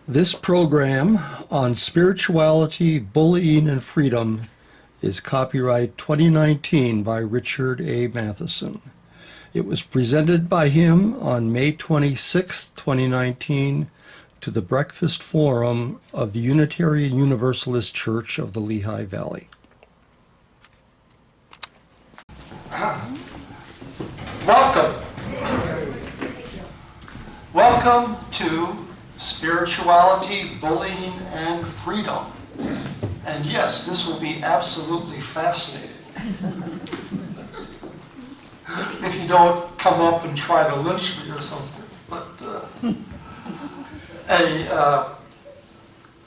This program on spirituality, bullying, and freedom is copyright 2019 by Richard A. Matheson. It was presented by him on May 26, 2019, to the Breakfast Forum of the Unitarian Universalist Church of the Lehigh Valley. Welcome. Welcome to Spirituality, Bullying, and Freedom. And yes, this will be absolutely fascinating. If you don't come up and try to lynch me or something. But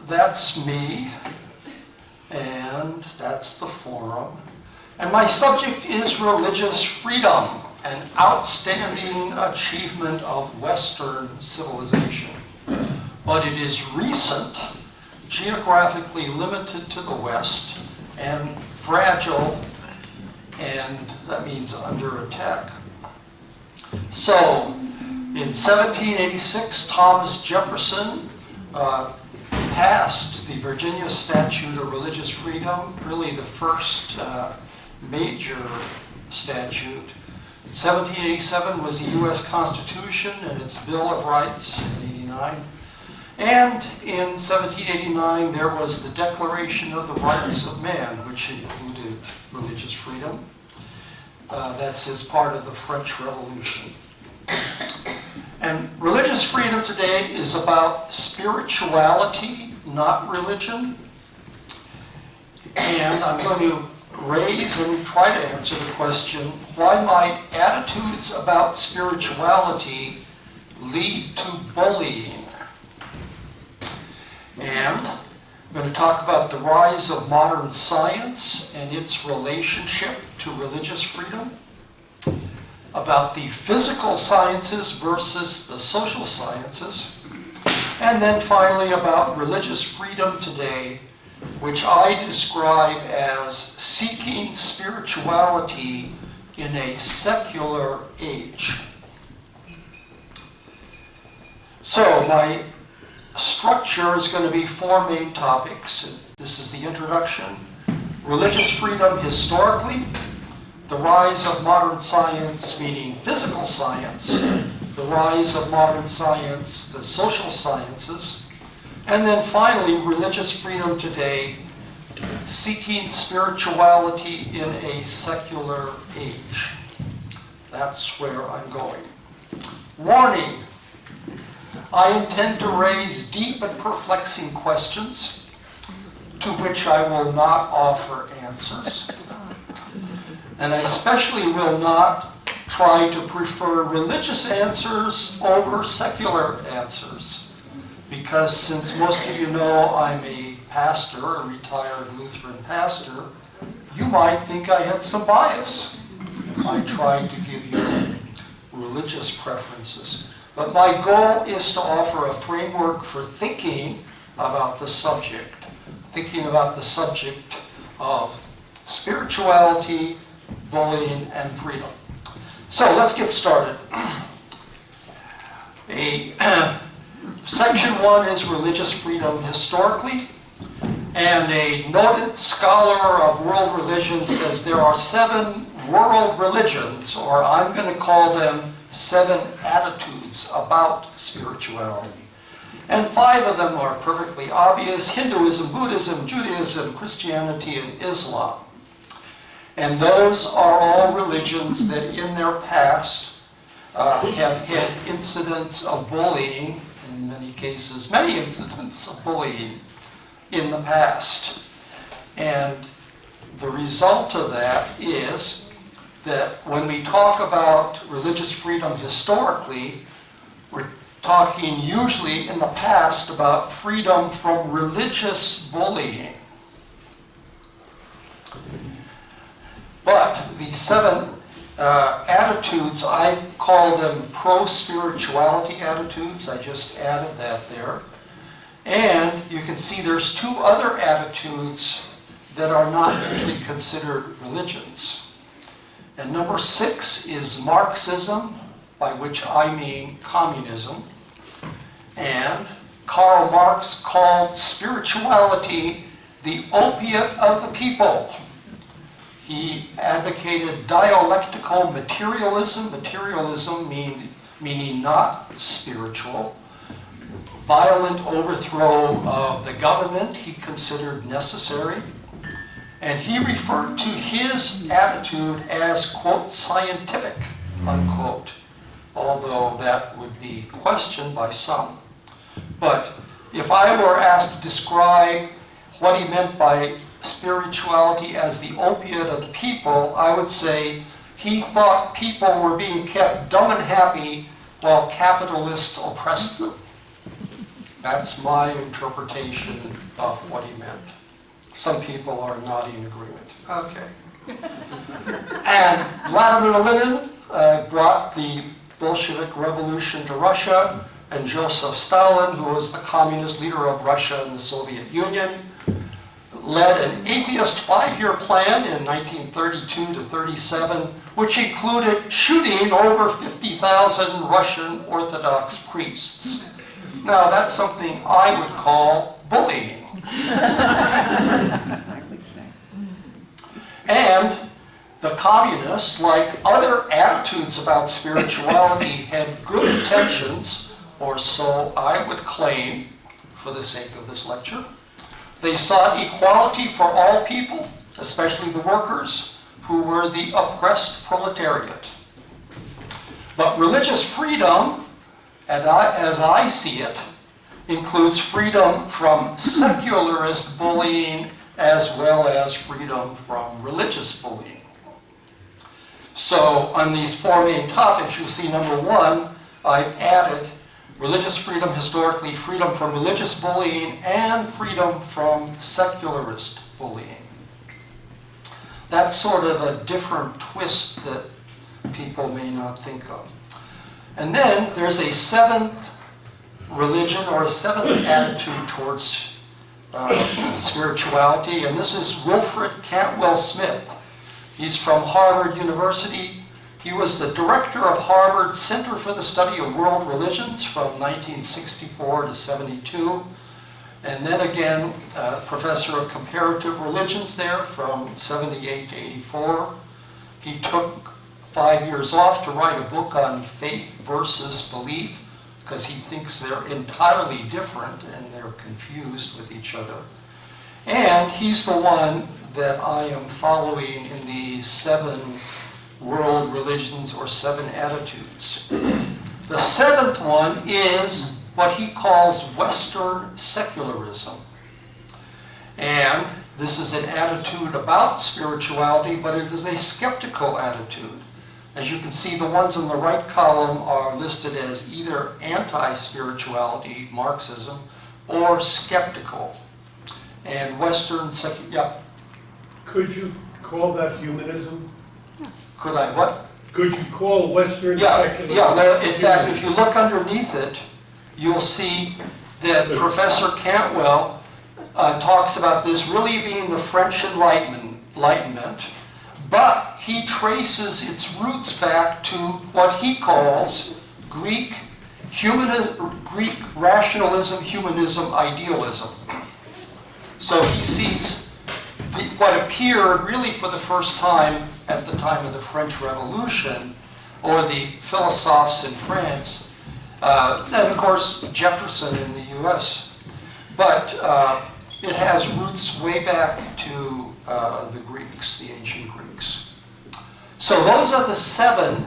that's me, and that's the forum. And my subject is religious freedom, an outstanding achievement of Western civilization. But it is recent, geographically limited to the West, and fragile, and that means under attack. So, in 1786, Thomas Jefferson passed the Virginia Statute of Religious Freedom, really the first major statute. 1787 was the U.S. Constitution and its Bill of Rights in 89. And in 1789, there was the Declaration of the Rights of Man, which included religious freedom. That's as part of the French Revolution. And religious freedom today is about spirituality, not religion. And I'm going to raise and try to answer the question, why might attitudes about spirituality lead to bullying? And I'm going to talk about the rise of modern science and its relationship to religious freedom, about the physical sciences versus the social sciences, and then finally about religious freedom today, which I describe as seeking spirituality in a secular age. So my structure is going to be four main topics. This is the introduction. Religious freedom historically, the rise of modern science, meaning physical science, the rise of modern science, the social sciences, and then finally, religious freedom today, seeking spirituality in a secular age. That's where I'm going. Warning. I intend to raise deep and perplexing questions to which I will not offer answers. And I especially will not try to prefer religious answers over secular answers. Because since most of you know I'm a pastor, a retired Lutheran pastor, you might think I had some bias. I tried to give you religious preferences. But my goal is to offer a framework for thinking about the subject of spirituality, bullying, and freedom. So let's get started. Section 1 is religious freedom historically, and a noted scholar of world religions says there are 7 world religions, or I'm going to call them 7 attitudes about spirituality. And 5 of them are perfectly obvious: Hinduism, Buddhism, Judaism, Christianity, and Islam. And those are all religions that in their past have had incidents of bullying, in many cases, many incidents of bullying in the past. And the result of that is that when we talk about religious freedom historically, we're talking usually in the past about freedom from religious bullying. But the 7 attitudes, I call them pro-spirituality attitudes. I just added that there. And you can see there's 2 other attitudes that are not usually considered religions. And number 6 is Marxism, by which I mean communism. And Karl Marx called spirituality the opiate of the people. He advocated dialectical materialism, meaning not spiritual. Violent overthrow of the government he considered necessary. And he referred to his attitude as, quote, scientific, unquote, although that would be questioned by some. But if I were asked to describe what he meant by spirituality as the opiate of the people, I would say he thought people were being kept dumb and happy while capitalists oppressed them. That's my interpretation of what he meant. Some people are nodding in agreement. Okay. And Vladimir Lenin brought the Bolshevik Revolution to Russia, and Joseph Stalin, who was the communist leader of Russia and the Soviet Union, led an atheist 5-year plan in 1932 to 37, which included shooting over 50,000 Russian Orthodox priests. Now, that's something I would call bullying. And the communists, like other attitudes about spirituality, had good intentions, or so I would claim for the sake of this lecture. They sought equality for all people, especially the workers, who were the oppressed proletariat. But religious freedom, as I see it, includes freedom from secularist bullying as well as freedom from religious bullying. So on these 4 main topics, you'll see number 1, I've added religious freedom historically, freedom from religious bullying, and freedom from secularist bullying. That's sort of a different twist that people may not think of. And then there's a 7th religion, or a 7th attitude towards spirituality, and this is Wilfred Cantwell Smith. He's from Harvard University. He was the director of Harvard's Center for the Study of World Religions from 1964 to 72. And then again, professor of comparative religions there from 78 to 84. He took 5 years off to write a book on faith versus belief, because he thinks they're entirely different and they're confused with each other. And he's the one that I am following in these 7 world religions, or 7 attitudes. The 7th one is what he calls Western secularism. And this is an attitude about spirituality, but it is a skeptical attitude. As you can see, the ones in the right column are listed as either anti-spirituality, Marxism, or skeptical. And Western Could you call that humanism? Could I what? Could you call Western secularism? Yeah, well, in fact, if you look underneath it, you'll see that Professor Cantwell talks about this really being the French Enlightenment, but he traces its roots back to what he calls Greek rationalism, humanism, idealism. So he sees what appeared really for the first time at the time of the French Revolution, or the philosophes in France, and of course Jefferson in the US. But it has roots way back to the Greeks, the ancient Greeks. So those are the 7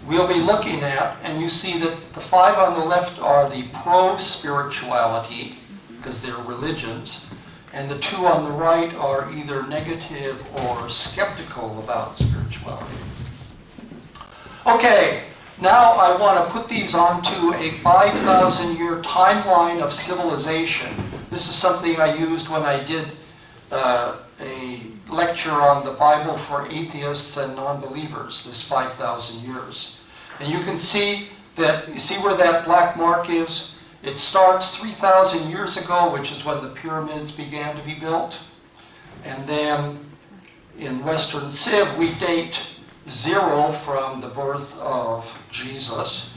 we'll be looking at, and you see that the 5 on the left are the pro-spirituality, because they're religions, and the 2 on the right are either negative or skeptical about spirituality. Okay, now I want to put these onto a 5,000-year timeline of civilization. This is something I used when I did a lecture on the Bible for atheists and non-believers, this 5,000 years. And you can see that, you see where that black mark is? It starts 3,000 years ago, which is when the pyramids began to be built. And then in Western Civ, we date 0 from the birth of Jesus.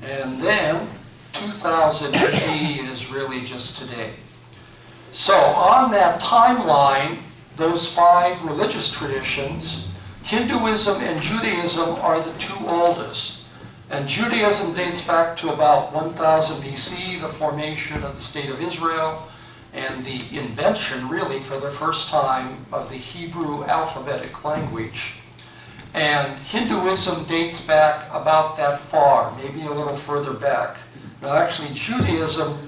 And then 2000 AD is really just today. So on that timeline, those 5 religious traditions, Hinduism and Judaism are the 2 oldest. And Judaism dates back to about 1000 BC, the formation of the State of Israel, and the invention, really, for the first time, of the Hebrew alphabetic language. And Hinduism dates back about that far, maybe a little further back. Now, actually, Judaism,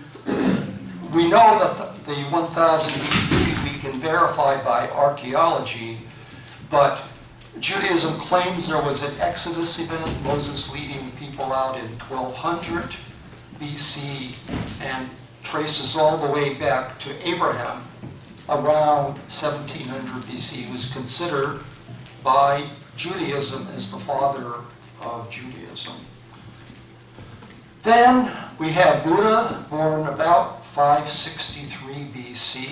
we know that the 1000 BC we can verify by archaeology, but Judaism claims there was an Exodus event, Moses leading people out in 1200 BC, and traces all the way back to Abraham around 1700 BC. He was considered by Judaism as the father of Judaism. Then we have Buddha, born about 563 BC.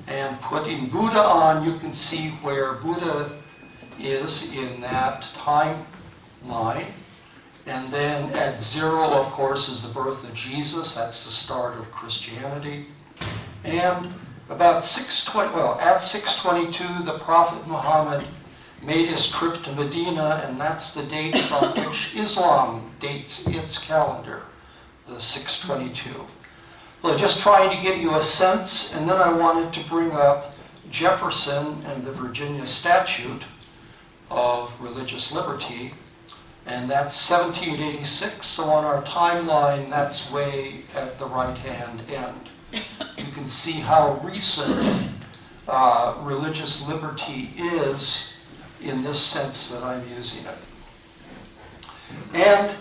And putting Buddha on, you can see where Buddha is in that timeline. And then at 0, of course, is the birth of Jesus. That's the start of Christianity. And about at 622, the Prophet Muhammad made his trip to Medina, and that's the date from which Islam dates its calendar, the 622. So just trying to give you a sense, and then I wanted to bring up Jefferson and the Virginia Statute of Religious Liberty, and that's 1786, so on our timeline, that's way at the right-hand end. You can see how recent religious liberty is in this sense that I'm using it. And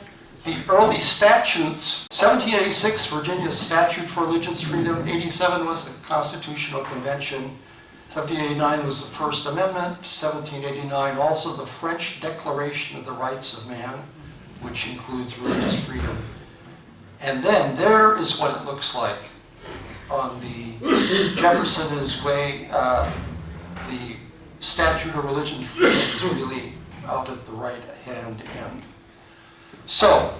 the early statutes, 1786, Virginia's Statute for Religious Freedom, 87 was the Constitutional Convention, 1789 was the First Amendment, 1789 also the French Declaration of the Rights of Man, which includes religious freedom. And then there is what it looks like on the Jefferson is way, the Statute of Religion Freedom is really out at the right-hand end. So,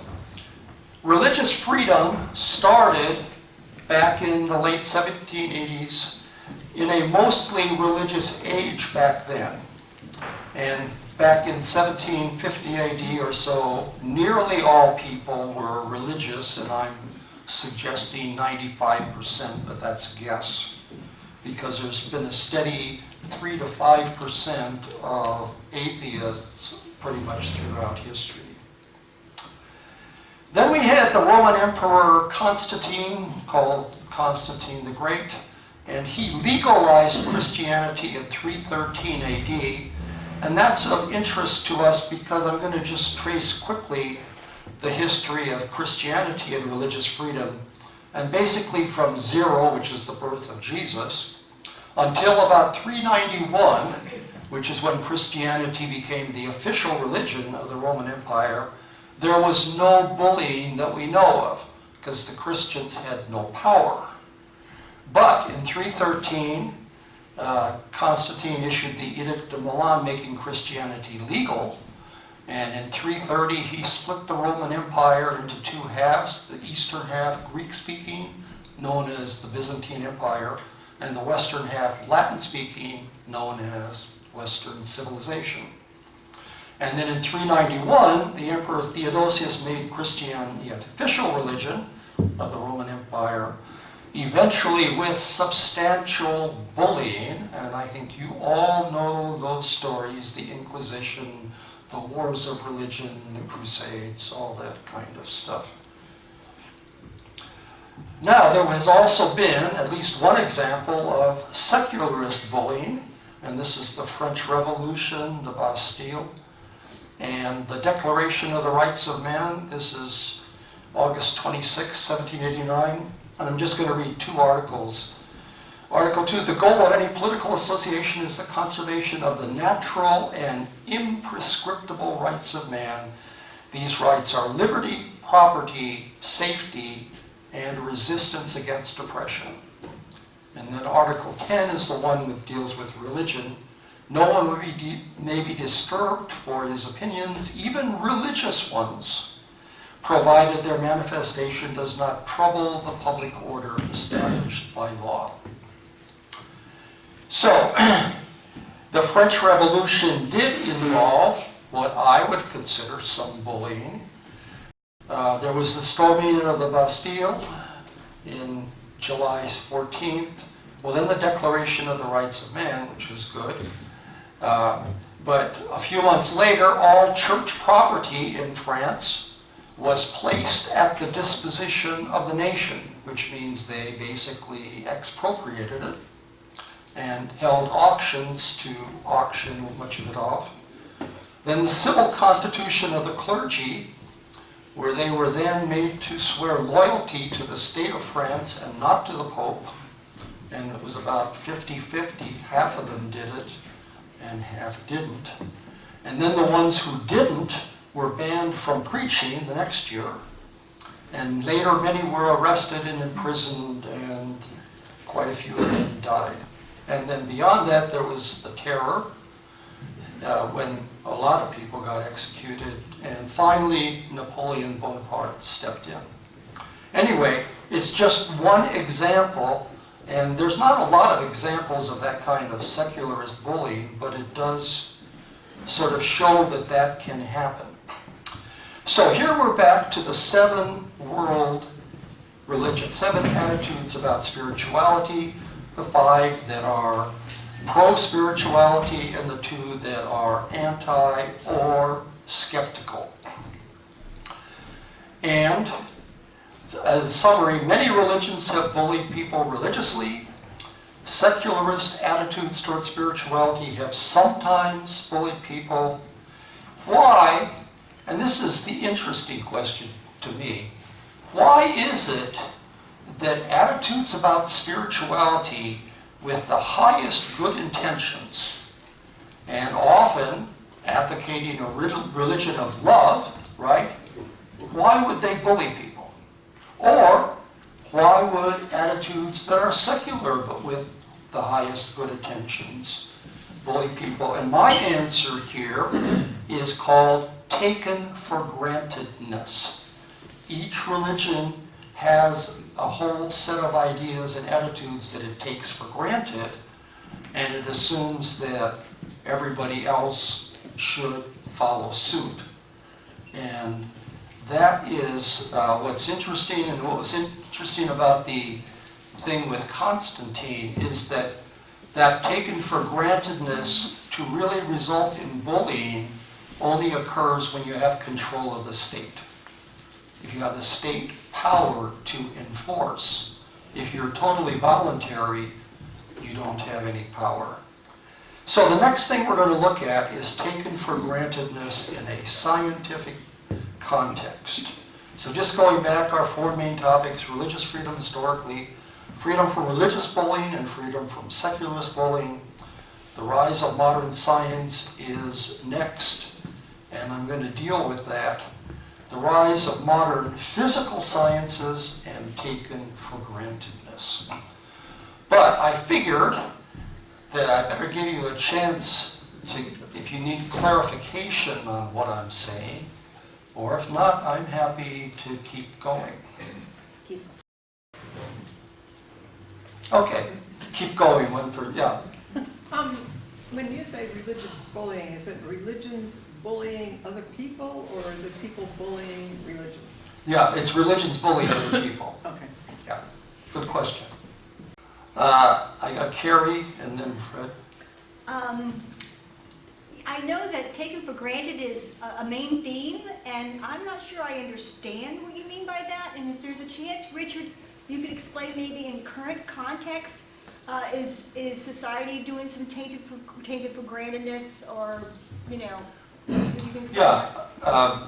religious freedom started back in the late 1780s in a mostly religious age back then. And back in 1750 AD or so, nearly all people were religious, and I'm suggesting 95%, but that's a guess, because there's been a steady 3 to 5% of atheists pretty much throughout history. Then we had the Roman Emperor Constantine, called Constantine the Great, and he legalized Christianity in 313 AD, and that's of interest to us because I'm going to just trace quickly the history of Christianity and religious freedom, and basically from 0, which is the birth of Jesus, until about 391, which is when Christianity became the official religion of the Roman Empire, there was no bullying that we know of, because the Christians had no power. But in 313, Constantine issued the Edict of Milan making Christianity legal, and in 330 he split the Roman Empire into 2 halves, the eastern half Greek-speaking, known as the Byzantine Empire, and the western half Latin-speaking, known as Western civilization. And then in 391, the Emperor Theodosius made Christianity an official religion of the Roman Empire, eventually with substantial bullying, and I think you all know those stories, the Inquisition, the wars of religion, the Crusades, all that kind of stuff. Now, there has also been at least one example of secularist bullying, and this is the French Revolution, the Bastille, and the Declaration of the Rights of Man. This is August 26, 1789. And I'm just going to read 2 articles. Article 2, the goal of any political association is the conservation of the natural and imprescriptible rights of man. These rights are liberty, property, safety, and resistance against oppression. And then Article 10 is the one that deals with religion. No one may be disturbed for his opinions, even religious ones. provided their manifestation does not trouble the public order established by law. So, the French Revolution did involve what I would consider some bullying. There was the storming of the Bastille in July 14th. Well, then the Declaration of the Rights of Man, which was good. But a few months later, all church property in France was placed at the disposition of the nation, which means they basically expropriated it and held auctions to auction much of it off. Then the civil constitution of the clergy, where they were then made to swear loyalty to the state of France and not to the Pope. And it was about 50-50. Half of them did it and half didn't. And then the ones who didn't were banned from preaching the next year. And later many were arrested and imprisoned, and quite a few of them died. And then beyond that, there was the terror, when a lot of people got executed. And finally, Napoleon Bonaparte stepped in. Anyway, it's just one example, and there's not a lot of examples of that kind of secularist bullying, but it does sort of show that that can happen. So here we're back to the 7 world religions, 7 attitudes about spirituality, the 5 that are pro-spirituality and the 2 that are anti or skeptical. And as a summary, many religions have bullied people religiously. Secularist attitudes toward spirituality have sometimes bullied people. Why? And this is the interesting question to me. Why is it that attitudes about spirituality with the highest good intentions, and often advocating a religion of love, right? Why would they bully people? Or why would attitudes that are secular but with the highest good intentions bully people? And my answer here is called taken for grantedness. Each religion has a whole set of ideas and attitudes that it takes for granted, and it assumes that everybody else should follow suit. And that is what's interesting, and what was interesting about the thing with Constantine is that that taken for grantedness to really result in bullying only occurs when you have control of the state. If you have the state power to enforce. If you're totally voluntary, you don't have any power. So the next thing we're going to look at is taken for grantedness in a scientific context. So just going back, our 4 main topics: religious freedom historically, freedom from religious bullying and freedom from secularist bullying. The rise of modern science is next, and I'm going to deal with that. The rise of modern physical sciences and taken for grantedness. But I figured that I better give you a chance to, if you need clarification on what I'm saying, or if not, I'm happy to keep going. Okay, keep going. Yeah. When you say religious bullying, is it religions bullying other people, or is it people bullying religion? Yeah, it's religions bullying other people. Okay. Yeah, good question. I got Carrie and then Fred. I know that taken for granted is a main theme, and I'm not sure I understand what you mean by that. And if there's a chance, Richard, you could explain maybe in current context, is society doing some taken for grantedness, or, you know, if you can explain that?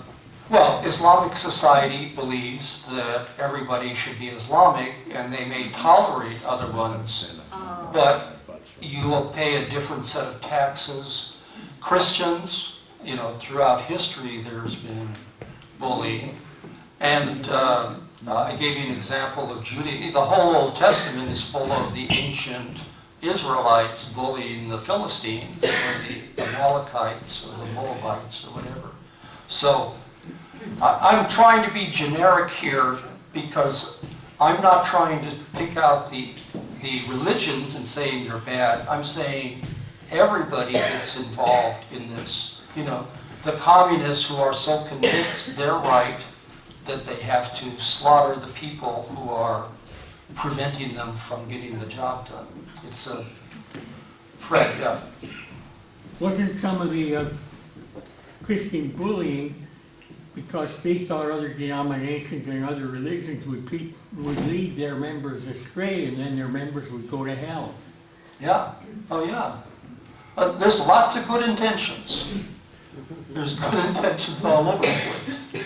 Well, Islamic society believes that everybody should be Islamic, and they may tolerate other ones, but you will pay a different set of taxes. Christians, you know, throughout history there's been bullying. And I gave you an example of Judaism. The whole Old Testament is full of the ancient Israelites bullying the Philistines or the Amalekites or the Moabites or whatever. So I'm trying to be generic here because I'm not trying to pick out the religions and saying they're bad. I'm saying everybody gets involved in this. You know, the communists who are so convinced they're right that they have to slaughter the people who are preventing them from getting the job done. It's a Fred, yeah. Wasn't some of the Christian bullying because they thought other denominations and other religions would lead their members astray, and then their members would go to hell? Yeah, oh yeah. There's lots of good intentions. There's good intentions all over the place.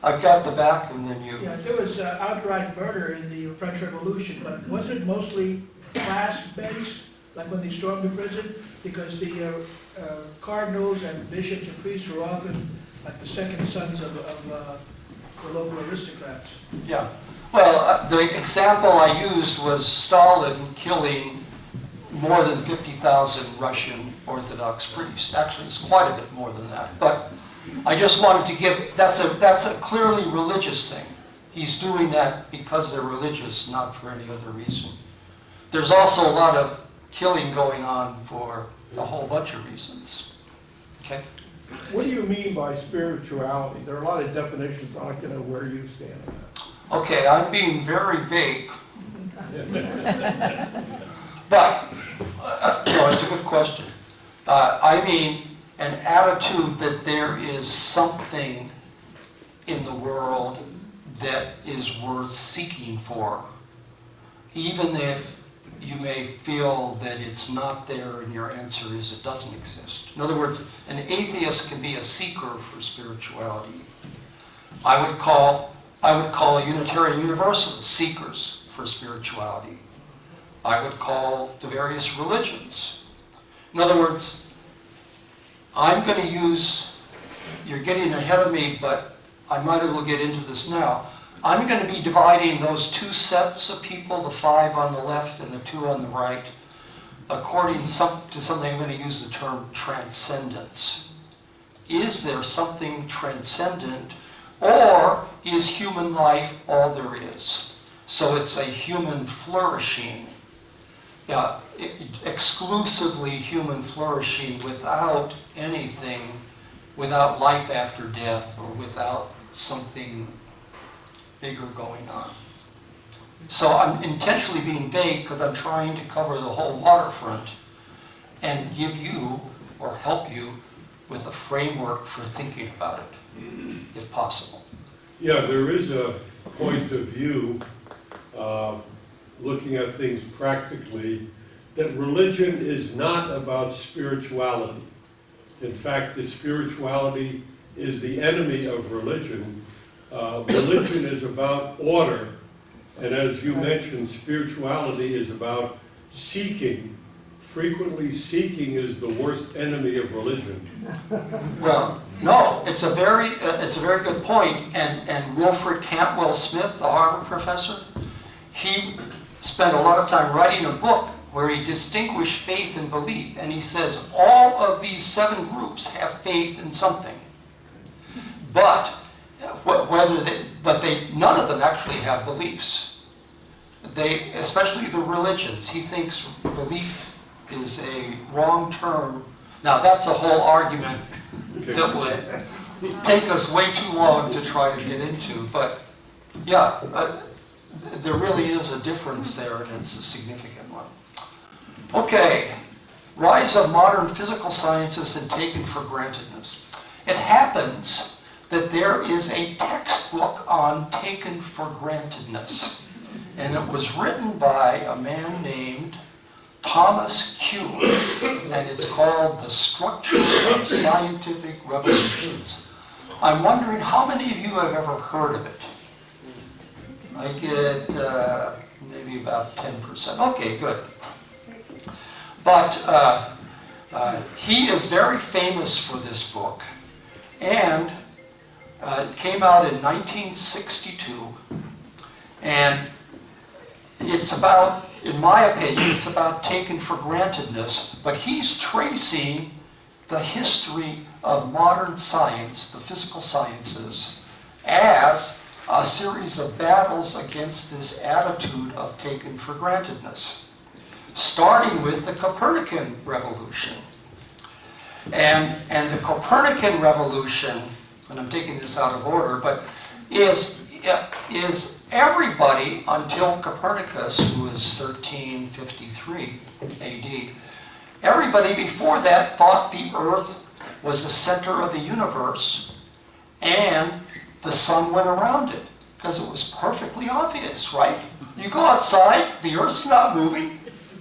I've got the back and then you. Yeah, there was outright murder in the French Revolution, but was it mostly class-based, like when they stormed the prison? Because the cardinals and bishops and priests were often like the second sons of the local aristocrats. Yeah. Well, the example I used was Stalin killing more than 50,000 Russian Orthodox priests. Actually, it's quite a bit more than that. But I just wanted to give, that's a clearly religious thing. He's doing that because they're religious, not for any other reason. There's also a lot of killing going on for a whole bunch of reasons. Okay? What do you mean by spirituality? There are a lot of definitions. I'd like to know where you stand on that. Okay, I'm being very vague. But, no, it's a good question. I mean an attitude that there is something in the world that is worth seeking for, even if you may feel that it's not there and your answer is it doesn't exist. In other words, an atheist can be a seeker for spirituality. I would call a Unitarian Universalist seekers for spirituality. I would call the various religions. In other words, I'm going to use, you're getting ahead of me, but I might as well get into this now. I'm going to be dividing those two sets of people, the 5 on the left and the 2 on the right, according to something I'm going to use the term transcendence. Is there something transcendent, or is human life all there is? So it's a human flourishing, exclusively human flourishing without anything, without life after death, or without something bigger going on. So I'm intentionally being vague because I'm trying to cover the whole waterfront and give you, or help you, with a framework for thinking about it, if possible. Yeah, there is a point of view, looking at things practically, that religion is not about spirituality. In fact, that spirituality is the enemy of religion. Religion is about order, and as you mentioned, spirituality is about seeking. Frequently, seeking is the worst enemy of religion. Well, no, it's a very good point. And Wilfred Cantwell Smith, the Harvard professor, he spent a lot of time writing a book where he distinguished faith and belief, and he says all of these 7 groups have faith in something, but none of them actually have beliefs. Especially the religions. He thinks belief is a wrong term. Now that's a whole argument that would take us way too long to try to get into. But yeah, there really is a difference there, and it's a significant one. Okay, rise of modern physical sciences and taken for grantedness. It happens that there is a textbook on taken for grantedness, and it was written by a man named Thomas Kuhn, and it's called The Structure of Scientific Revolutions. I'm wondering how many of you have ever heard of it? I get maybe about 10%. Okay, good. But he is very famous for this book, and it came out in 1962, and it's about, in my opinion, it's about taken for grantedness, but he's tracing the history of modern science, the physical sciences, as a series of battles against this attitude of taken for grantedness, starting with the Copernican revolution. And the Copernican revolution, and I'm taking this out of order, but is everybody until Copernicus, who was 1353 AD, everybody before that thought the Earth was the center of the universe and the sun went around it, because it was perfectly obvious, right? You go outside, the Earth's not moving,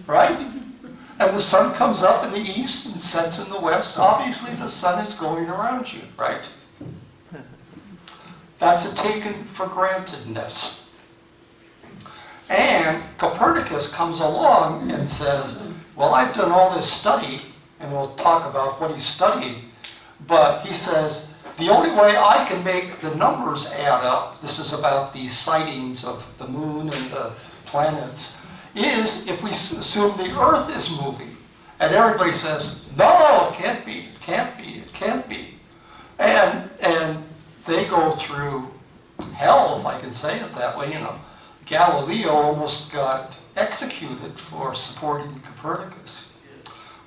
right? And the sun comes up in the east and sets in the west. Obviously, the sun is going around you, right? That's a taken for grantedness. And Copernicus comes along and says, well, I've done all this study, and we'll talk about what he studied, but he says, the only way I can make the numbers add up, this is about the sightings of the moon and the planets, is if we assume the Earth is moving. And everybody says, no, it can't be, it can't be, it can't be. And they go through hell, if I can say it that way. You know, Galileo almost got executed for supporting Copernicus.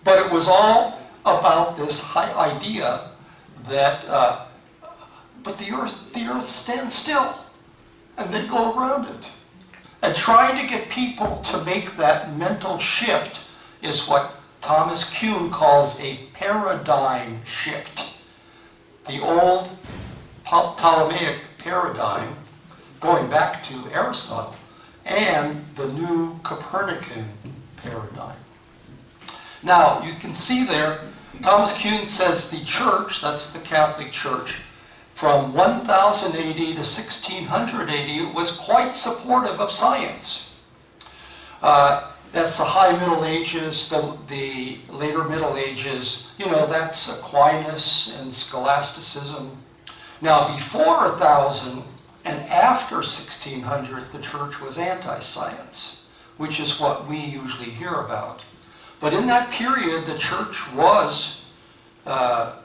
But it was all about this high idea that, but the Earth stands still, and they go around it. And trying to get people to make that mental shift is what Thomas Kuhn calls a paradigm shift. The old Ptolemaic paradigm, going back to Aristotle, and the new Copernican paradigm. Now, you can see there, Thomas Kuhn says the church, that's the Catholic Church, from 1000 AD to 1600 AD was quite supportive of science. That's the High Middle Ages, the later Middle Ages, you know, that's Aquinas and scholasticism. Now, before 1000 and after 1600, the church was anti-science, which is what we usually hear about. But in that period, the church was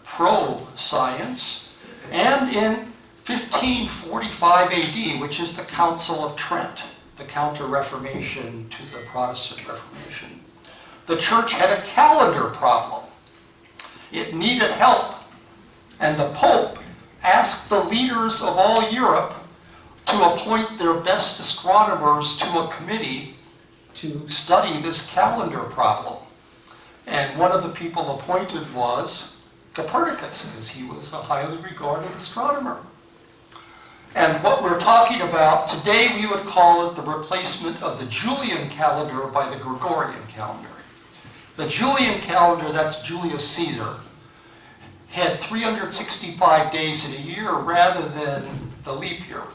pro-science. And in 1545 AD, which is the Council of Trent, the counter-reformation to the Protestant Reformation, the church had a calendar problem. It needed help. And the Pope asked the leaders of all Europe to appoint their best astronomers to a committee to study this calendar problem. And one of the people appointed was Copernicus, because he was a highly regarded astronomer. And what we're talking about today, we would call it the replacement of the Julian calendar by the Gregorian calendar. The Julian calendar, that's Julius Caesar, had 365 days in a year rather than the leap year,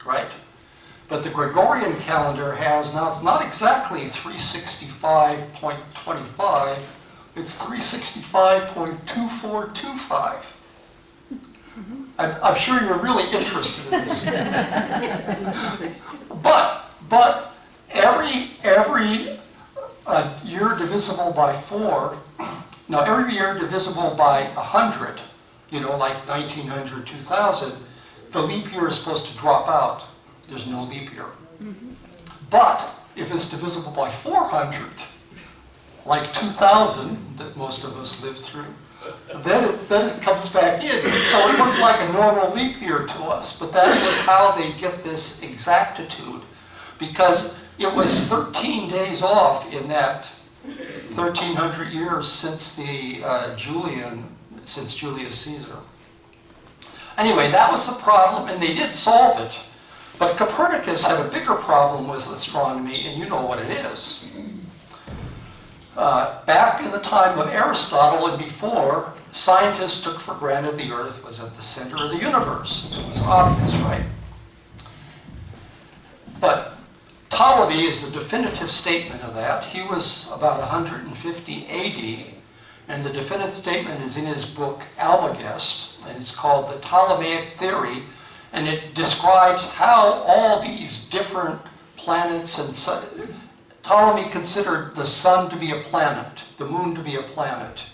right? But the Gregorian calendar has, now it's not exactly 365.25, it's 365.2425. I'm sure you're really interested in this. But every year divisible by 4, now every year divisible by 100, you know, like 1900, 2000, the leap year is supposed to drop out. There's no leap year. But if it's divisible by 400, like 2000 that most of us lived through, then it comes back in. So it looked like a normal leap year to us, but that was how they get this exactitude, because it was 13 days off in that 1300 years since the since Julius Caesar. Anyway, that was the problem, and they did solve it. But Copernicus had a bigger problem with astronomy, and you know what it is. Back in the time of Aristotle and before, scientists took for granted the Earth was at the center of the universe. It was obvious, right? But Ptolemy is the definitive statement of that. He was about 150 AD, and the definitive statement is in his book Almagest, and it's called the Ptolemaic Theory, and it describes how all these different planets and Ptolemy considered the sun to be a planet, the moon to be a planet,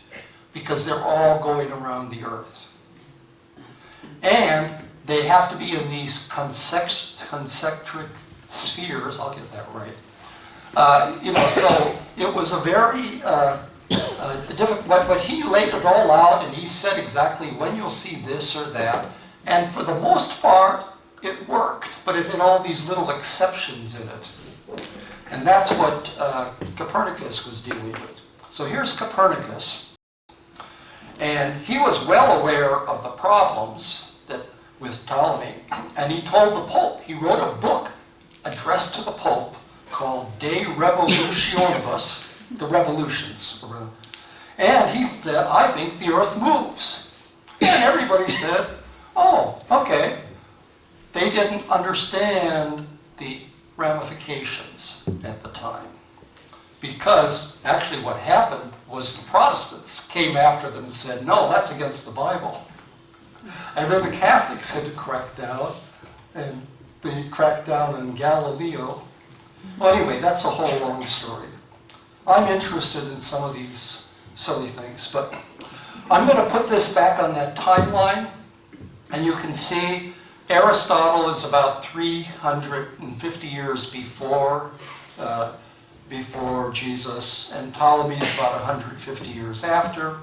because they're all going around the earth. And they have to be in these concentric spheres, I'll get that right. So it was a very difficult, but he laid it all out and he said exactly when you'll see this or that. And for the most part, it worked, but it had all these little exceptions in it. And that's what Copernicus was dealing with. So here's Copernicus. And he was well aware of the problems with Ptolemy. And he told the Pope, he wrote a book addressed to the Pope called De Revolutionibus, the revolutions. And he said, I think the earth moves. And everybody said, oh, okay. They didn't understand the ramifications at the time. Because actually what happened was the Protestants came after them and said, no, that's against the Bible. And then the Catholics had to crack down, and they cracked down on Galileo. Well, anyway, that's a whole long story. I'm interested in some of these silly things, but I'm going to put this back on that timeline, and you can see Aristotle is about 350 years before Jesus, and Ptolemy is about 150 years after,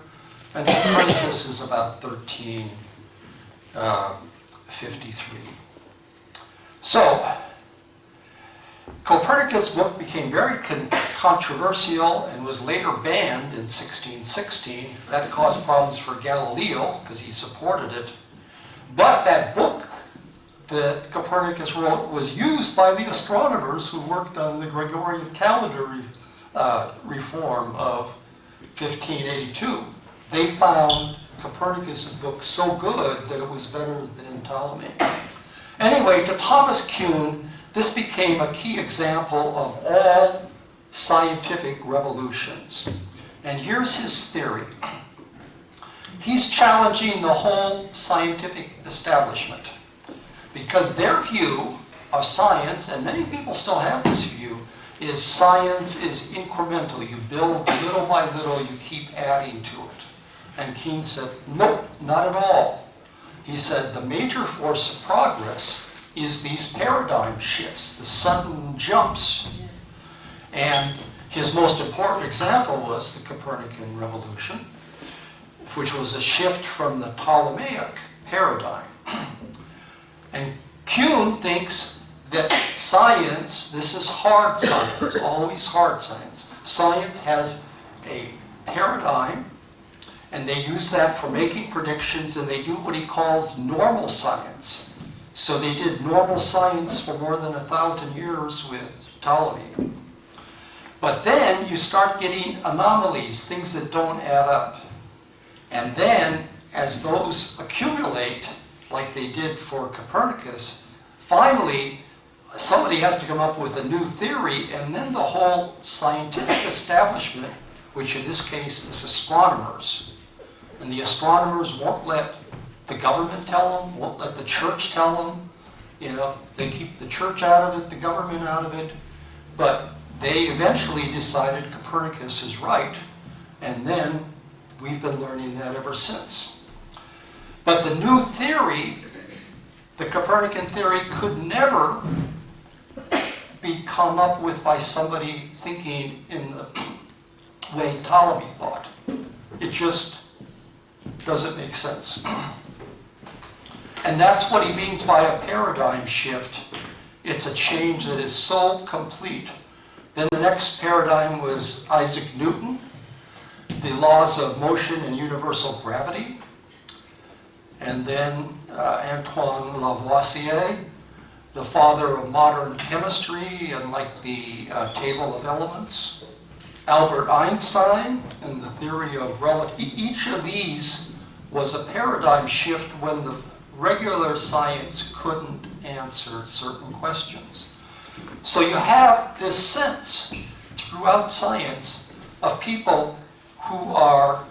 and Copernicus is about 1353. So, Copernicus' book became very controversial and was later banned in 1616. That caused problems for Galileo because he supported it. But that book that Copernicus wrote was used by the astronomers who worked on the Gregorian calendar reform of 1582. They found Copernicus' book so good that it was better than Ptolemy. Anyway, to Thomas Kuhn, this became a key example of all scientific revolutions. And here's his theory. He's challenging the whole scientific establishment because their view of science, and many people still have this view, is science is incremental. You build little by little, you keep adding to it. And Kuhn said, nope, not at all. He said the major force of progress is these paradigm shifts, the sudden jumps. And his most important example was the Copernican revolution, which was a shift from the Ptolemaic paradigm. And Kuhn thinks that science, this is hard science, always hard science. Science has a paradigm, and they use that for making predictions, and they do what he calls normal science. So they did normal science for more than 1,000 years with Ptolemy. But then you start getting anomalies, things that don't add up. And then, as those accumulate, like they did for Copernicus, finally, somebody has to come up with a new theory, and then the whole scientific establishment, which in this case is astronomers, and the astronomers won't let the government tell them, won't let the church tell them. They keep the church out of it, the government out of it, but they eventually decided Copernicus is right, and then we've been learning that ever since. But the new theory, the Copernican theory, could never be come up with by somebody thinking in the way Ptolemy thought. It just doesn't make sense. And that's what he means by a paradigm shift. It's a change that is so complete. Then the next paradigm was Isaac Newton, the laws of motion and universal gravity. And then Antoine Lavoisier, the father of modern chemistry and like the table of elements. Albert Einstein and the theory of relativity. Each of these was a paradigm shift when the regular science couldn't answer certain questions. So you have this sense throughout science of people who are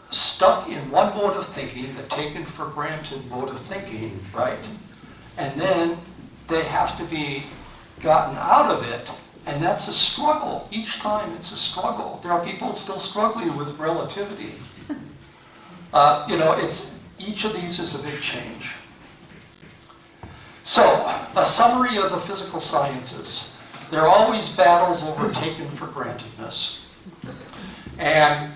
stuck in one mode of thinking, the taken for granted mode of thinking, right? And then they have to be gotten out of it, and that's a struggle. Each time it's a struggle. There are people still struggling with relativity. Each of these is a big change. So, a summary of the physical sciences. There are always battles over taken for grantedness. And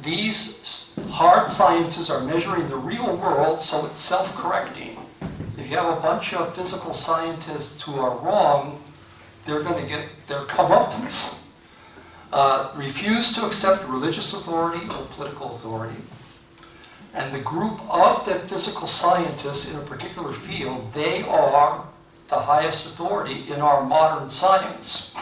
these hard sciences are measuring the real world, so it's self-correcting. If you have a bunch of physical scientists who are wrong, they're going to get their comeuppance. Refuse to accept religious authority or political authority. And the group of the physical scientists in a particular field, they are the highest authority in our modern science.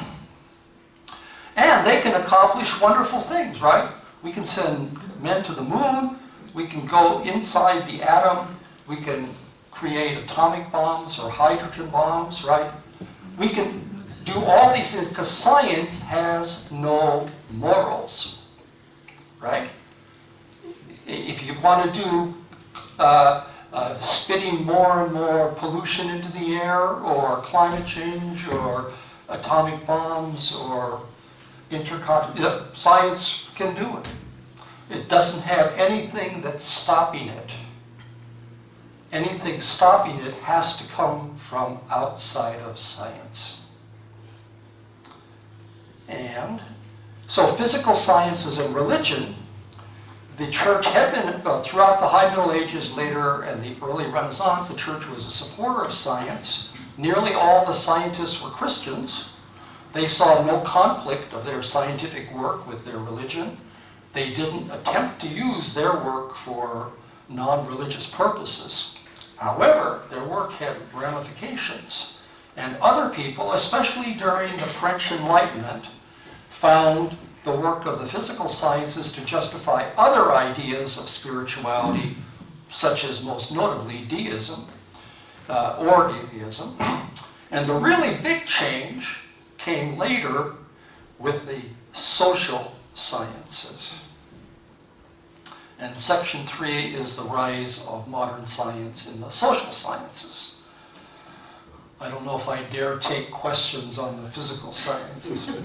And they can accomplish wonderful things, right? We can send men to the moon, we can go inside the atom, we can create atomic bombs or hydrogen bombs, right? We can do all these things because science has no morals, right? If you want to do spitting more and more pollution into the air, or climate change, or atomic bombs, or science can do it. It doesn't have anything that's stopping it. Anything stopping it has to come from outside of science. And so physical sciences and religion, the church had been, throughout the High Middle Ages, later, and the early Renaissance, the church was a supporter of science. Nearly all the scientists were Christians. They saw no conflict of their scientific work with their religion. They didn't attempt to use their work for non-religious purposes. However, their work had ramifications. And other people, especially during the French Enlightenment, found the work of the physical sciences to justify other ideas of spirituality, such as most notably deism or atheism. And the really big change came later with the social sciences. And section 3 is the rise of modern science in the social sciences. I don't know if I dare take questions on the physical sciences.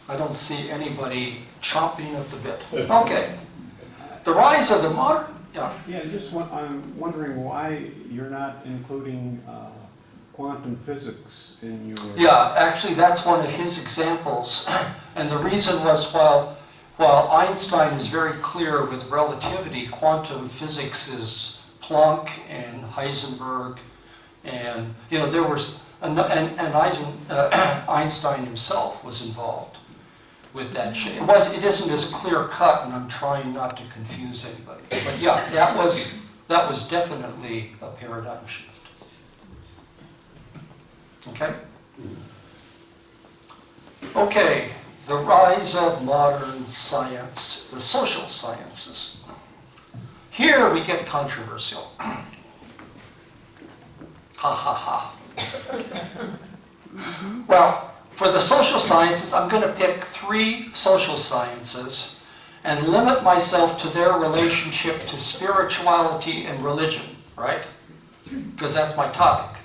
I don't see anybody chomping at the bit. Okay. The rise of the modern... Yeah. Yeah, I'm wondering why you're not including quantum physics in your... Yeah, actually that's one of his examples. And the reason was while Einstein is very clear with relativity, quantum physics is Planck and Heisenberg, and there was Einstein himself was involved with that change. It isn't as clear cut, and I'm trying not to confuse anybody. But yeah, that was definitely a paradigm shift. Okay? Okay, the rise of modern science, the social sciences. Here we get controversial. Ha ha ha. Well, for the social sciences, I'm going to pick 3 social sciences and limit myself to their relationship to spirituality and religion, right? Because that's my topic.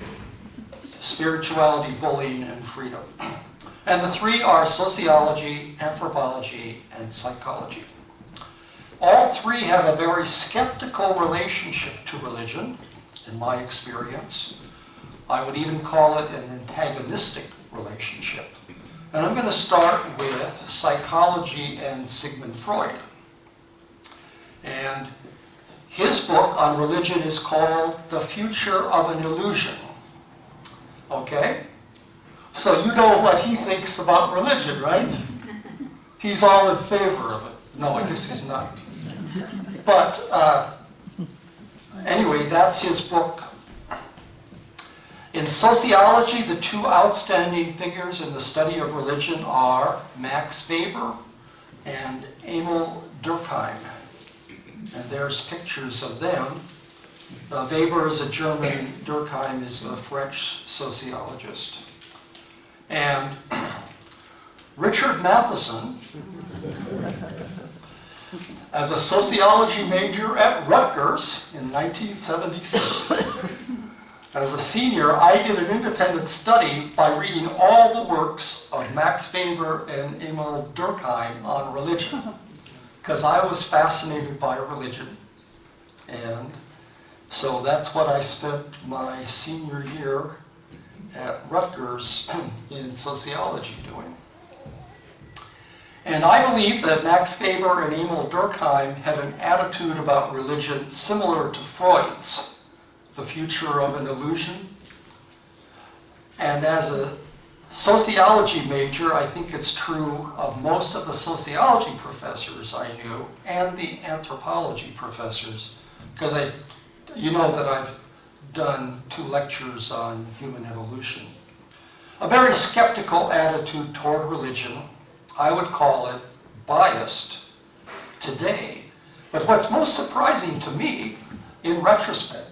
Spirituality, bullying, and freedom. And the 3 are sociology, anthropology, and psychology. All 3 have a very skeptical relationship to religion, in my experience. I would even call it an antagonistic relationship. And I'm going to start with psychology and Sigmund Freud. And his book on religion is called The Future of an Illusion. Okay? So you know what he thinks about religion, right? He's all in favor of it. No, I guess he's not. But anyway, that's his book. In sociology, the 2 outstanding figures in the study of religion are Max Weber and Emil Durkheim. And there's pictures of them. Weber is a German, Durkheim is a French sociologist. And Richard Matheson, as a sociology major at Rutgers in 1976, as a senior, I did an independent study by reading all the works of Max Weber and Emil Durkheim on religion. because I was fascinated by religion. And so that's what I spent my senior year at Rutgers in sociology doing. And I believe that Max Weber and Emil Durkheim had an attitude about religion similar to Freud's, The Future of an Illusion. And as a sociology major, I think it's true of most of the sociology professors I knew and the anthropology professors, because you know that I've done 2 lectures on human evolution. A very skeptical attitude toward religion. I would call it biased today. But what's most surprising to me, in retrospect,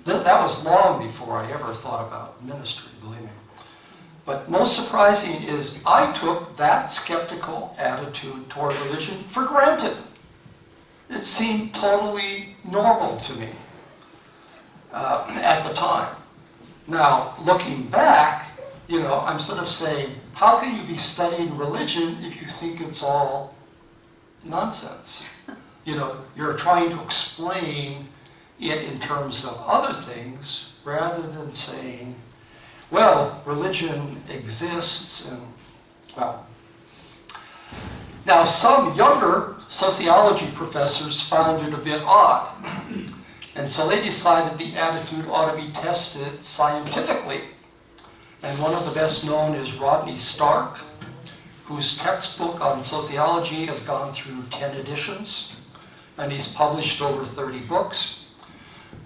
that was long before I ever thought about ministry, believe me. But most surprising is I took that skeptical attitude toward religion for granted. It seemed totally normal to me at the time. Now, looking back, I'm sort of saying, how can you be studying religion if you think it's all nonsense? You're trying to explain it in terms of other things rather than saying, well, religion exists and, well. Now, some younger sociology professors found it a bit odd. And so they decided the attitude ought to be tested scientifically. And one of the best known is Rodney Stark, whose textbook on sociology has gone through 10 editions, and he's published over 30 books.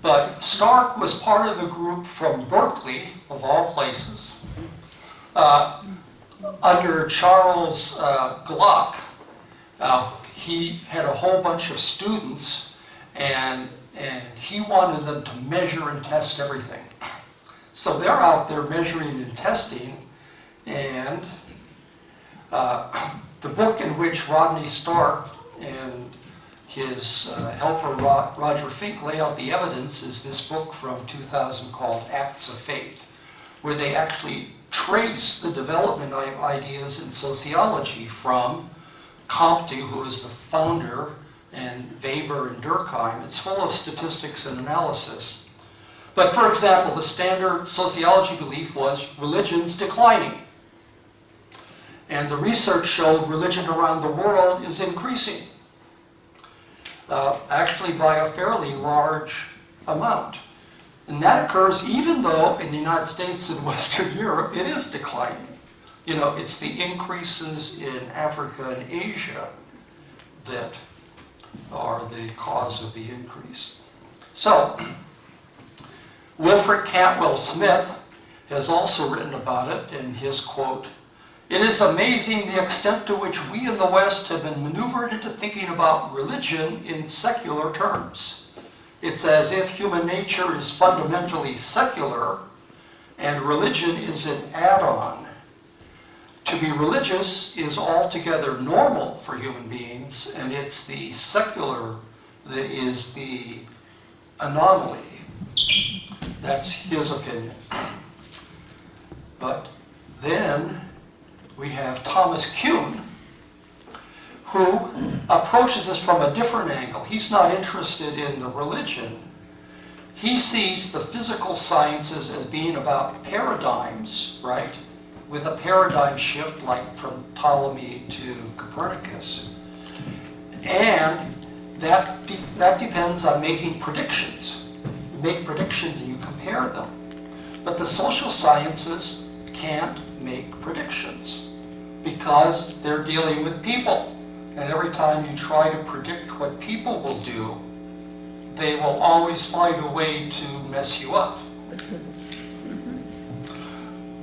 But Stark was part of a group from Berkeley, of all places, under Charles Glock. He had a whole bunch of students, and he wanted them to measure and test everything. So they're out there measuring and testing, and the book in which Rodney Stark and his helper Roger Fink lay out the evidence is this book from 2000 called Acts of Faith, where they actually trace the development of ideas in sociology from Comte, who is the founder, and Weber and Durkheim. It's full of statistics and analysis. But for example, the standard sociology belief was religion's declining. And the research showed religion around the world is increasing, actually by a fairly large amount. And that occurs even though in the United States and Western Europe it is declining. It's the increases in Africa and Asia that are the cause of the increase. So, Wilfred Cantwell Smith has also written about it in his quote, "It is amazing the extent to which we in the West have been maneuvered into thinking about religion in secular terms. It's as if human nature is fundamentally secular and religion is an add-on. To be religious is altogether normal for human beings, and it's the secular that is the anomaly." That's his opinion. But then we have Thomas Kuhn, who approaches this from a different angle. He's not interested in the religion. He sees the physical sciences as being about paradigms, right? With a paradigm shift like from Ptolemy to Copernicus. And that depends on making predictions. You make predictions and you compare them. But the social sciences can't make predictions because they're dealing with people. And every time you try to predict what people will do, they will always find a way to mess you up.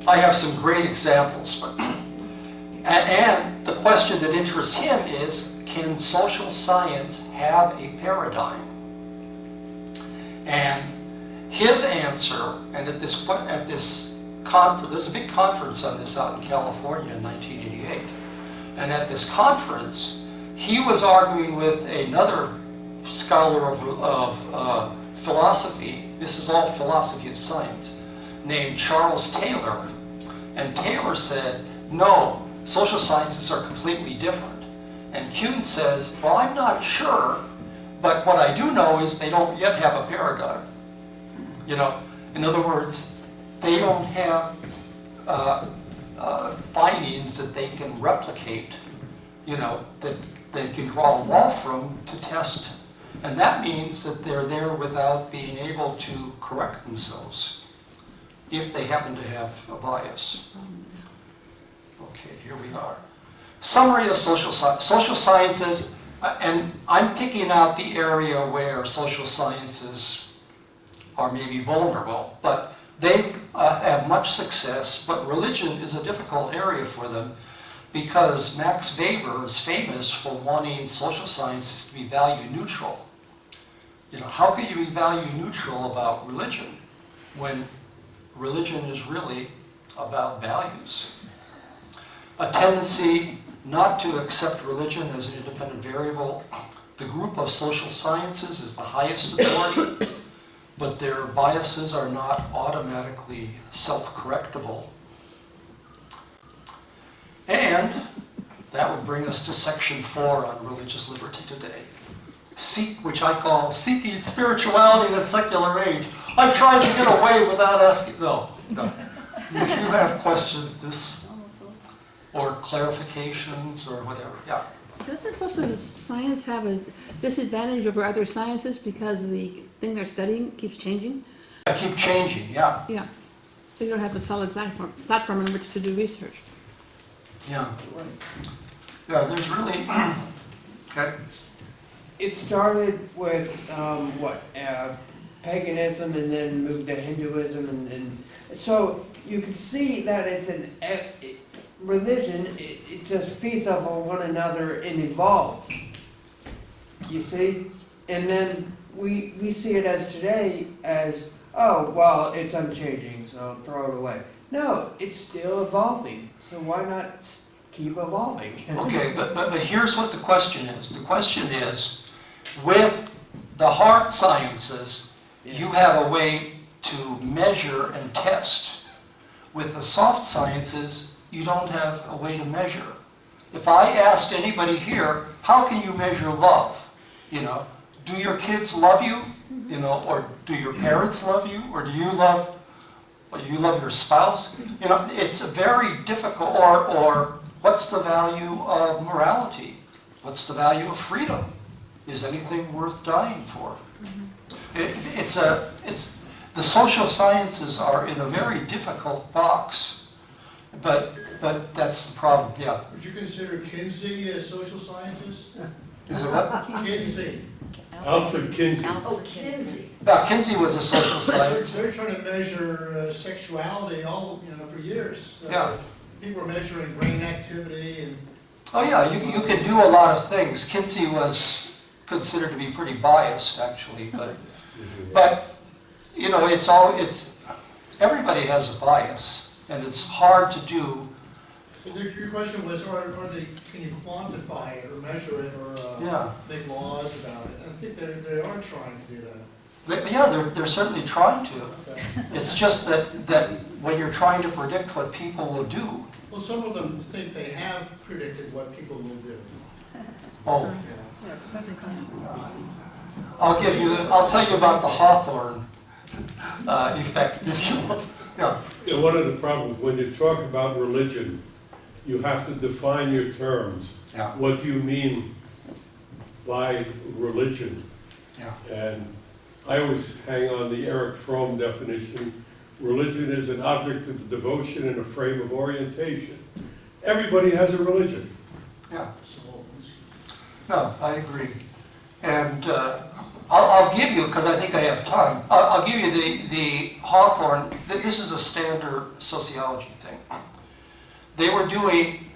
I have some great examples. And the question that interests him is, can social science have a paradigm? And his answer, and at this conference, there's a big conference on this out in California in 1988. And at this conference, he was arguing with another scholar of philosophy, this is all philosophy of science, named Charles Taylor. And Taylor said, no, social sciences are completely different. And Kuhn says, well, I'm not sure, but what I do know is they don't yet have a paradigm. You know, in other words, they don't have findings that they can replicate, you know, that they can draw a law from to test. And that means that they're there without being able to correct themselves if they happen to have a bias. Okay, here we are. Summary of social sciences, and I'm picking out the area where social sciences are maybe vulnerable, but they have much success, but religion is a difficult area for them because Max Weber is famous for wanting social sciences to be value neutral. You know, how can you be value neutral about religion when religion is really about values? A tendency not to accept religion as an independent variable. The group of social sciences is the highest authority, but their biases are not automatically self-correctable. And that would bring us to section 4 on religious liberty today. Which I call seeking spirituality in a secular age. I'm trying to get away without asking. No. If you have questions, or clarifications, or whatever, yeah. Doesn't social science have a disadvantage over other sciences because the thing they're studying keeps changing? I keep changing, yeah. Yeah. So you don't have a solid platform in which to do research. Yeah. Yeah, there's really, okay. It started with paganism, and then moved to Hinduism, and so you can see that it's religion. It just feeds off of one another and evolves. You see, and then we see it as today as, oh well, it's unchanging, so throw it away. No, it's still evolving. So why not keep evolving? Okay, but here's what the question is. The question is, with the hard sciences, you have a way to measure and test. With the soft sciences, you don't have a way to measure. If I asked anybody here, how can you measure love? You know, do your kids love you? You know, or do your parents love you? Or do you love your spouse? You know, it's a very difficult, or what's the value of morality? What's the value of freedom? Is anything worth dying for? The social sciences are in a very difficult box, but that's the problem, yeah. Would you consider Kinsey a social scientist? Is it what? Kinsey. Alfred Kinsey. Oh, Kinsey. Kinsey was a social scientist. They're trying to measure sexuality for years. Yeah. People are measuring brain activity and. Oh yeah, you can do a lot of things. Kinsey was considered to be pretty biased, actually, but you know, everybody has a bias, and it's hard to do. Your question was, can you quantify it or measure it or make laws about it? I think they are trying to do that. They're certainly trying to. Okay. It's just that when you're trying to predict what people will do. Well, some of them think they have predicted what people will do. Oh. Yeah. I'll tell you about the Hawthorne effect, if you will. Yeah. Yeah, one of the problems, when you talk about religion, you have to define your terms. Yeah. What do you mean by religion? Yeah. And I always hang on the Eric Fromm definition. Religion is an object of devotion and a frame of orientation. Everybody has a religion. Yeah. No, I agree. And I'll give you, because I think I have time, I'll give you the Hawthorne. This is a standard sociology thing. They were doing,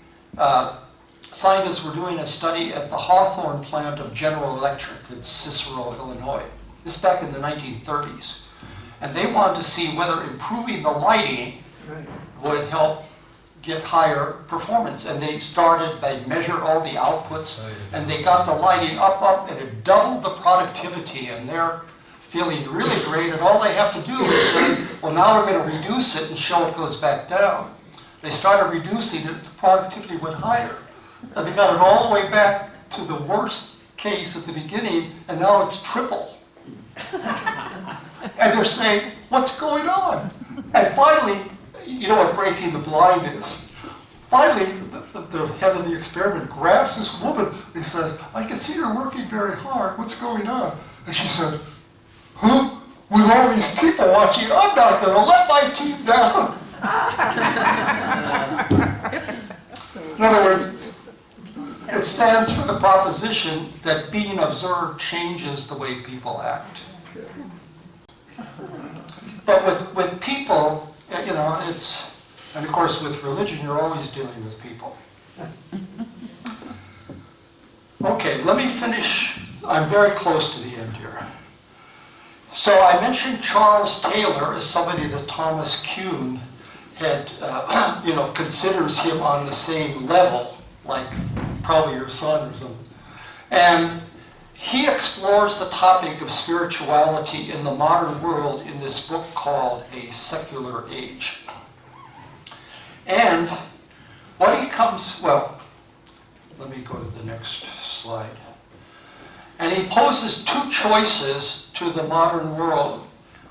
scientists were doing a study at the Hawthorne plant of General Electric in Cicero, Illinois. This back in the 1930s. And they wanted to see whether improving the lighting would help get higher performance. And they started, they measured all the outputs, and they got the lighting up, and it doubled the productivity, and they're feeling really great, and all they have to do is say, well, now we're going to reduce it and show it goes back down. They started reducing it, the productivity went higher. And they got it all the way back to the worst case at the beginning, and now it's triple. And they're saying, what's going on? And finally, you know what breaking the blind is? Finally, the head of the experiment grabs this woman and he says, I can see you're working very hard. What's going on? And she said, huh? With all these people watching, I'm not going to let my team down. In other words, it stands for the proposition that being observed changes the way people act. But with people, you know, it's, and of course with religion, you're always dealing with people. Okay, let me finish. I'm very close to the end here. So I mentioned Charles Taylor as somebody that Thomas Kuhn had, you know, considers him on the same level, like probably your son or something. And he explores the topic of spirituality in the modern world in this book called A Secular Age. And what he comes, well, let me go to the next slide. And he poses two choices to the modern world,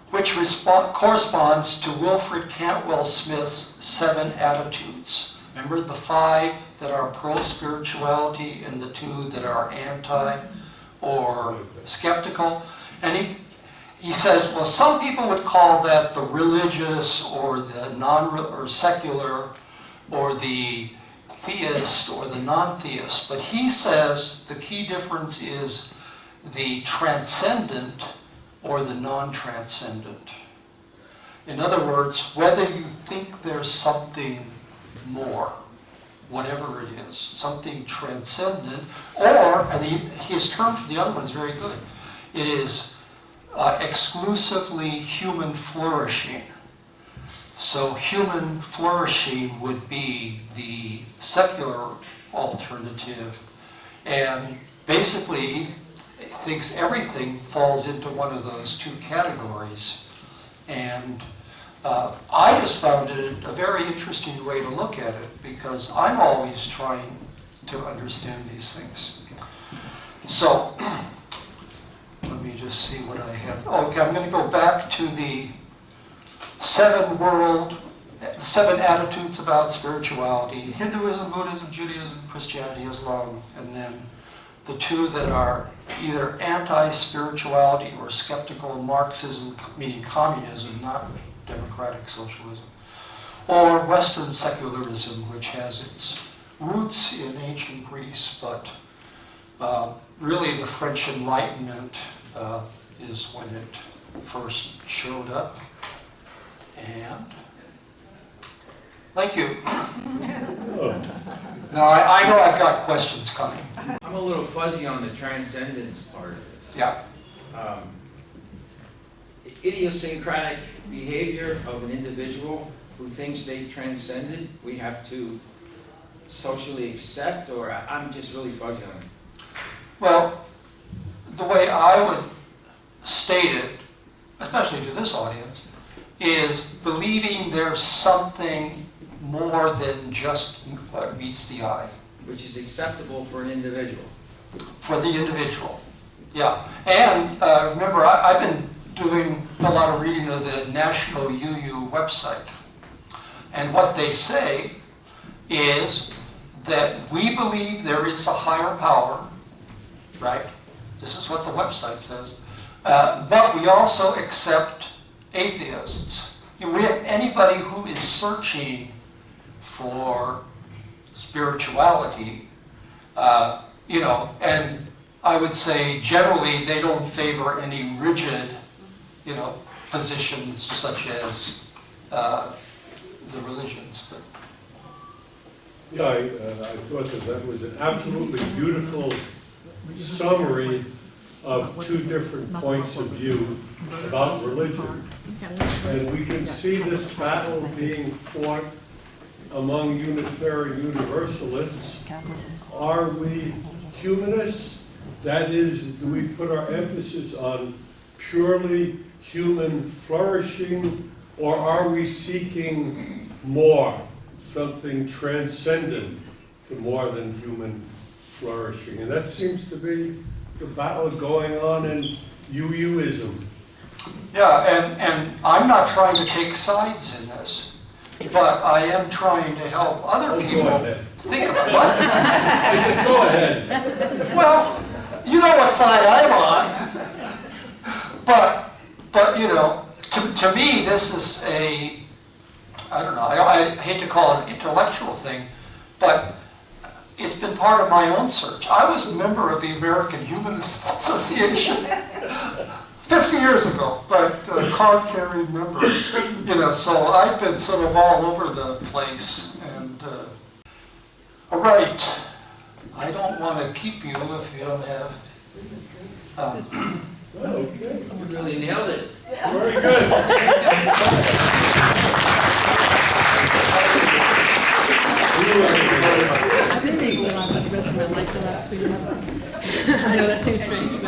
which corresponds to Wilfred Cantwell Smith's 7 attitudes. Remember the 5 that are pro-spirituality and the 2 that are anti or skeptical? And he says, well, some people would call that the religious or the or secular or the theist or the non-theist. But he says the key difference is the transcendent or the non-transcendent. In other words, whether you think there's something more, whatever it is, something transcendent, or, and his term for the other one is very good, it is exclusively human flourishing. So human flourishing would be the secular alternative, and basically thinks everything falls into one of those 2 categories. And I just found it a very interesting way to look at it, because I'm always trying to understand these things. So let me just see what I have. Okay, I'm going to go back to the 7 attitudes about spirituality: Hinduism, Buddhism, Judaism, Christianity, Islam, and then the 2 that are either anti-spirituality or skeptical: Marxism, meaning communism, not democratic socialism, or Western secularism, which has its roots in ancient Greece, but really the French Enlightenment is when it first showed up. And thank you. Now, I know I've got questions coming. I'm a little fuzzy on the transcendence part of it. Yeah. Idiosyncratic behavior of an individual who thinks they've transcended, we have to socially accept, or I'm just really fuzzy on it. Well, the way I would state it, especially to this audience, is believing there's something more than just what meets the eye. Which is acceptable for an individual. For the individual, yeah. And remember, I've been doing a lot of reading of the National UU website. And what they say is that we believe there is a higher power, right? This is what the website says. But we also accept atheists. Anybody who is searching for spirituality, you know, and I would say generally they don't favor any rigid, you know, positions such as the religions. But yeah, I thought that was an absolutely beautiful summary of 2 different points of view about religion. And we can see this battle being fought among Unitarian Universalists. Are we humanists? That is, do we put our emphasis on purely human flourishing, or are we seeking more, something transcendent to more than human flourishing, and that seems to be the battle going on in UUism. Yeah, and I'm not trying to take sides in this, but I am trying to help other Oh, people go ahead. think about what. I said, go ahead. Well, you know what side I'm on. But you know, to me, this is a, I don't know, I hate to call it an intellectual thing, but it's been part of my own search. I was a member of the American Humanist Association 50 years ago, but card-carrying member. You know, so I've been sort of all over the place. And all right, I don't want to keep you if you don't have. Okay. You really nailed it. Very good. I've been making a lot of the rest of my life the last 3 years. I know that seems strange.